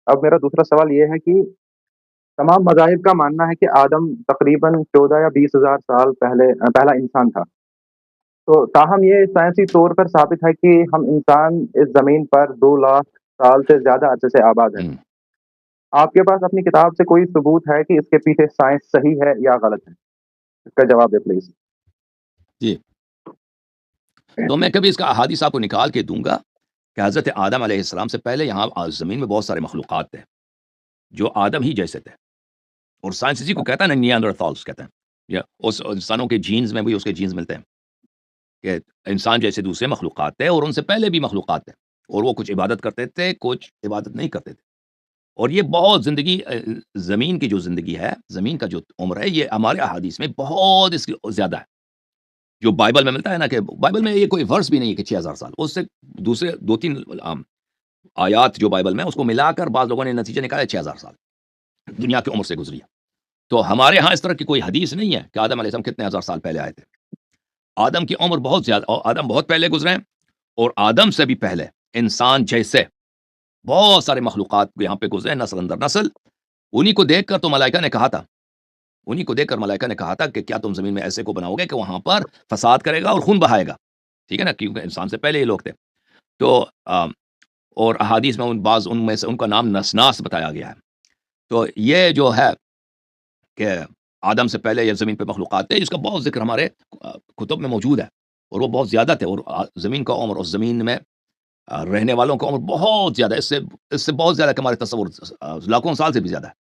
اب میرا دوسرا سوال یہ ہے کہ تمام مذاہب کا ماننا ہے کہ آدم تقریباً 14 یا 20 ہزار سال پہلا انسان تھا، تو تاہم یہ سائنسی طور پر ثابت ہے کہ ہم انسان اس زمین پر 2 لاکھ سال سے زیادہ عرصے سے آباد ہے۔ ہم، آپ کے پاس اپنی کتاب سے کوئی ثبوت ہے کہ اس کے پیچھے سائنس صحیح ہے یا غلط ہے؟ اس کا جواب دے پلیز۔ جی تو میں کبھی اس کا احادیث آپ کو نکال کے دوں گا کہ حضرت آدم علیہ السلام سے پہلے یہاں زمین میں بہت سارے مخلوقات تھے جو آدم ہی جیسے تھے، اور سائنس اسی کو کہتا ہے نا، نیاندرتھالس کہتے ہیں، یا اس انسانوں کے جینز میں بھی اس کے جینز ملتے ہیں کہ انسان جیسے دوسرے مخلوقات تھے، اور ان سے پہلے بھی مخلوقات تھے، اور وہ کچھ عبادت کرتے تھے، کچھ عبادت نہیں کرتے تھے، اور یہ بہت زندگی زمین کی جو زندگی ہے، زمین کا جو عمر ہے، یہ ہمارے احادیث میں بہت اس کی زیادہ ہے۔ جو بائبل میں ملتا ہے نا، کہ بائبل میں یہ کوئی ورس بھی نہیں ہے کہ 6000 سال، اس سے دوسرے 2-3 آیات جو بائبل میں اس کو ملا کر بعض لوگوں نے نتیجہ نکالا 6000 سال دنیا کی عمر سے گزری ہے۔ تو ہمارے ہاں اس طرح کی کوئی حدیث نہیں ہے کہ آدم علیہ السلام کتنے ہزار سال پہلے آئے تھے۔ آدم کی عمر بہت زیادہ، اور آدم بہت پہلے گزرے ہیں، اور آدم سے بھی پہلے انسان جیسے بہت سارے مخلوقات یہاں پہ گزرے، نسل اندر نسل۔ انہی کو دیکھ کر تو ملائکہ نے کہا تھا، انہی کو دیکھ کر ملائکہ نے کہا تھا کہ کیا تم زمین میں ایسے کو بناؤ گے کہ وہاں پر فساد کرے گا اور خون بہائے گا، ٹھیک ہے نا، کیونکہ انسان سے پہلے یہ لوگ تھے۔ تو اور احادیث میں بعض ان میں سے ان کا نام نسناس بتایا گیا ہے۔ تو یہ جو ہے کہ آدم سے پہلے یہ زمین پہ مخلوقات تھے، اس کا بہت ذکر ہمارے کتب میں موجود ہے، اور وہ بہت زیادہ تھے، اور زمین کا عمر، اس زمین میں رہنے والوں کا عمر بہت زیادہ، اس سے بہت زیادہ کہ ہمارے تصور لاکھوں سال سے بھی زیادہ ہے۔